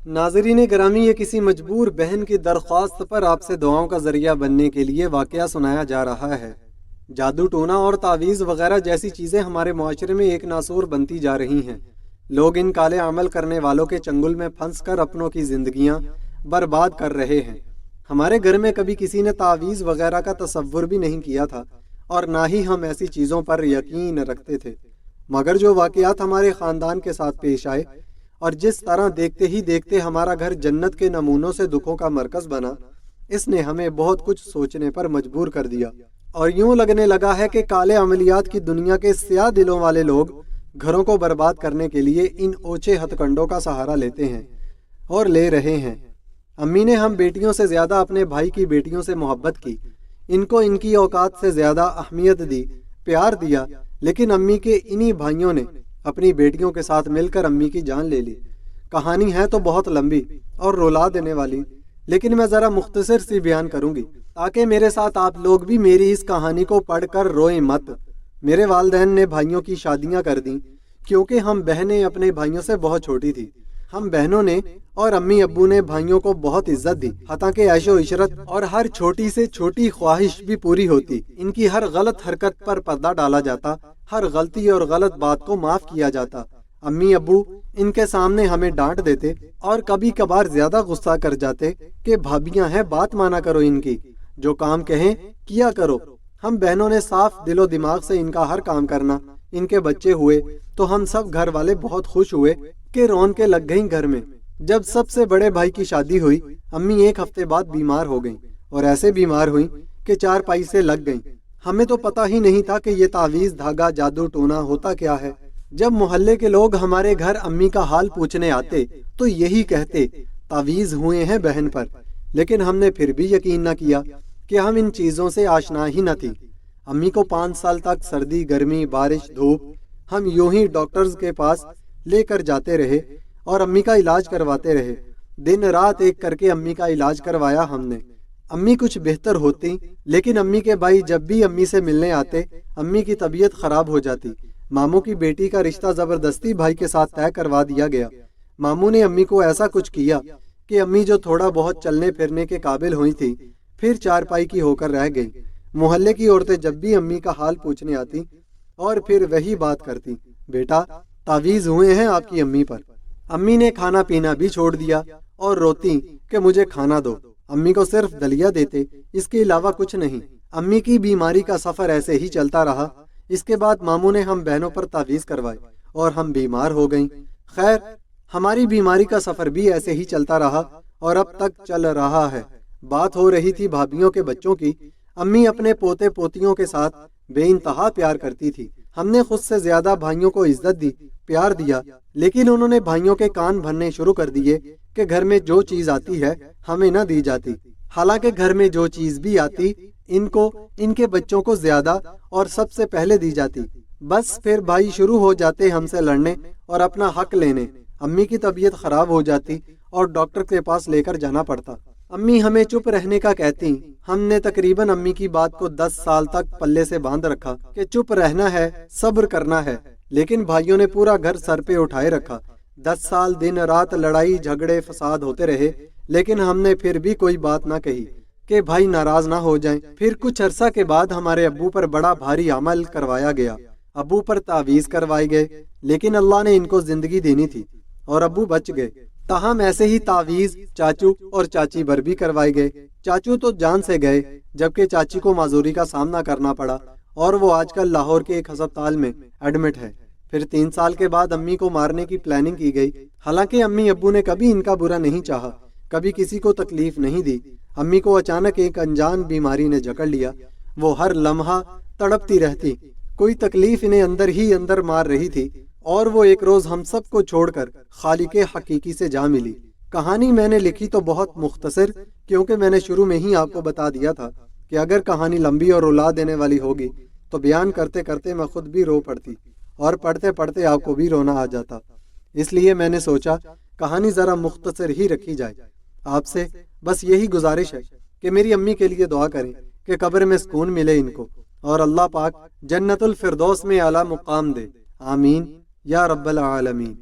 ناظرین گرامی، یہ کسی مجبور بہن کی درخواست پر آپ سے دعاؤں کا ذریعہ بننے کے لیے واقعہ سنایا جا رہا ہے۔ جادو ٹونا اور تعویذ وغیرہ جیسی چیزیں ہمارے معاشرے میں ایک ناسور بنتی جا رہی ہیں۔ لوگ ان کالے عمل کرنے والوں کے چنگل میں پھنس کر اپنوں کی زندگیاں برباد کر رہے ہیں۔ ہمارے گھر میں کبھی کسی نے تعویذ وغیرہ کا تصور بھی نہیں کیا تھا، اور نہ ہی ہم ایسی چیزوں پر یقین رکھتے تھے، مگر جو واقعات ہمارے خاندان کے ساتھ پیش آئے اور جس طرح دیکھتے ہی دیکھتے ہمارا گھر جنت کے نمونوں سے دکھوں کا مرکز بنا، اس نے ہمیں بہت کچھ سوچنے پر مجبور کر دیا، اور یوں لگنے لگا ہے کہ کالے عملیات کی دنیا کے سیاہ دلوں والے لوگ گھروں کو برباد کرنے کے لیے ان اوچھے ہتھ کنڈوں کا سہارا لیتے ہیں اور لے رہے ہیں۔ امی نے ہم بیٹیوں سے زیادہ اپنے بھائی کی بیٹیوں سے محبت کی، ان کو ان کی اوقات سے زیادہ اہمیت دی، پیار دیا، لیکن امی کے انہی بھائیوں نے اپنی بیٹیوں کے ساتھ مل کر امی کی جان لے لی۔ کہانی ہے تو بہت لمبی اور رلا دینے والی، لیکن میں ذرا مختصر سی بیان کروں گی تاکہ میرے ساتھ آپ لوگ بھی میری اس کہانی کو پڑھ کر روئیں مت۔ میرے والدین نے بھائیوں کی شادیاں کر دیں کیونکہ ہم بہنیں اپنے بھائیوں سے بہت چھوٹی تھی۔ ہم بہنوں نے اور امی ابو نے بھائیوں کو بہت عزت دی، حتیٰ کہ عیش و عشرت اور ہر چھوٹی سے چھوٹی خواہش بھی پوری ہوتی۔ ان کی ہر غلط حرکت پر پردہ ڈالا جاتا، ہر غلطی اور غلط بات کو معاف کیا جاتا۔ امی ابو ان کے سامنے ہمیں ڈانٹ دیتے اور کبھی کبھار زیادہ غصہ کر جاتے کہ بھابیاں ہیں، بات مانا کرو، ان کی جو کام کہیں کیا کرو۔ ہم بہنوں نے صاف دل و دماغ سے ان کا ہر کام کرنا۔ ان کے بچے ہوئے تو ہم سب گھر والے بہت خوش ہوئے کہ رونقیں لگ گئیں گھر میں۔ جب سب سے بڑے بھائی کی شادی ہوئی، امی ایک ہفتے بعد بیمار ہو گئیں، اور ایسے بیمار ہوئیں کہ چارپائی سے لگ گئیں۔ ہمیں تو پتہ ہی نہیں تھا کہ یہ تعویذ، دھاگا، جادو ٹونا ہوتا کیا ہے۔ جب محلے کے لوگ ہمارے گھر امی کا حال پوچھنے آتے تو یہی کہتے تعویذ ہوئے ہیں بہن پر، لیکن ہم نے پھر بھی یقین نہ کیا کہ ہم ان چیزوں سے آشنا ہی نہ تھی۔ امی کو 5 سال تک سردی، گرمی، بارش، دھوپ ہم یوں ہی ڈاکٹرز کے پاس لے کر جاتے رہے اور امی کا علاج کرواتے رہے۔ دن رات ایک کر کے امی کا علاج کروایا ہم نے۔ امی کچھ بہتر ہوتی، لیکن امی کے بھائی جب بھی امی سے ملنے آتے، امی کی طبیعت خراب ہو جاتی۔ ماموں کی بیٹی کا رشتہ زبردستی بھائی کے ساتھ طے کروا دیا گیا۔ ماموں نے امی کو ایسا کچھ کیا کہ امی جو تھوڑا بہت چلنے پھرنے کے قابل ہوئی تھی، پھر چارپائی کی ہو کر رہ گئی۔ محلے کی عورتیں جب بھی امی کا حال پوچھنے آتی اور پھر وہی بات کرتی، بیٹا تعویذ ہوئے ہیں آپ کی امی پر۔ امی نے کھانا پینا بھی چھوڑ دیا اور روتی کہ مجھے کھانا دو۔ امی کو صرف دلیا دیتے، اس کے علاوہ کچھ نہیں۔ امی کی بیماری کا سفر ایسے ہی چلتا رہا۔ اس کے بعد ماموں نے ہم بہنوں پر تعویذ کروائے اور ہم بیمار ہو گئیں۔ خیر، ہماری بیماری کا سفر بھی ایسے ہی چلتا رہا اور اب تک چل رہا ہے۔ بات ہو رہی تھی بھابیوں کے بچوں کی۔ امی اپنے پوتے پوتیوں کے ساتھ بے انتہا پیار کرتی تھی۔ ہم نے خود سے زیادہ بھائیوں کو عزت دی، پیار دیا، لیکن انہوں نے بھائیوں کے کان بھرنے شروع کر دیے کہ گھر میں جو چیز آتی ہے ہمیں نہ دی جاتی، حالانکہ گھر میں جو چیز بھی آتی ان کو، ان کے بچوں کو زیادہ اور سب سے پہلے دی جاتی۔ بس پھر بھائی شروع ہو جاتے ہم سے لڑنے اور اپنا حق لینے۔ امی کی طبیعت خراب ہو جاتی اور ڈاکٹر کے پاس لے کر جانا پڑتا۔ امی ہمیں چپ رہنے کا کہتی۔ ہم نے تقریباً امی کی بات کو 10 سال تک پلے سے باندھ رکھا کہ چپ رہنا ہے، صبر کرنا ہے، لیکن بھائیوں نے پورا گھر سر پہ اٹھائے رکھا۔ 10 سال دن رات لڑائی جھگڑے فساد ہوتے رہے، لیکن ہم نے پھر بھی کوئی بات نہ کہی کہ بھائی ناراض نہ ہو جائیں۔ پھر کچھ عرصہ کے بعد ہمارے ابو پر بڑا بھاری عمل کروایا گیا۔ ابو پر تعویذ کروائے گئے، لیکن اللہ نے ان کو زندگی دینی تھی اور ابو بچ گئے۔ تاہم ایسے ہی تعویذ چاچو اور چاچی پر بھی کروائے گئے۔ چاچو تو جان سے گئے، جبکہ چاچی کو معذوری کا سامنا کرنا پڑا اور وہ آج کل لاہور کے ایک ہسپتال میں ایڈمٹ ہے۔ پھر 3 سال کے بعد امی کو مارنے کی پلاننگ کی گئی، حالانکہ امی ابو نے کبھی ان کا برا نہیں چاہا، کبھی کسی کو تکلیف نہیں دی۔ امی کو اچانک ایک انجان بیماری نے جکڑ لیا۔ وہ ہر لمحہ تڑپتی رہتی، کوئی تکلیف انہیں اندر ہی اندر مار رہی تھی، اور وہ ایک روز ہم سب کو چھوڑ کر خالق حقیقی سے جا ملی۔ کہانی میں نے لکھی تو بہت مختصر، کیونکہ میں نے شروع میں ہی آپ کو بتا دیا تھا کہ اگر کہانی لمبی اور رلا دینے والی ہوگی تو بیان کرتے کرتے میں خود بھی رو پڑتی اور پڑھتے پڑھتے آپ کو بھی رونا آ جاتا۔ اس لیے میں نے سوچا کہانی ذرا مختصر ہی رکھی جائے۔ آپ سے بس یہی گزارش ہے کہ میری امی کے لیے دعا کریں کہ قبر میں سکون ملے ان کو، اور اللہ پاک جنت الفردوس میں اعلیٰ مقام دے، آمین یا رب العالمین۔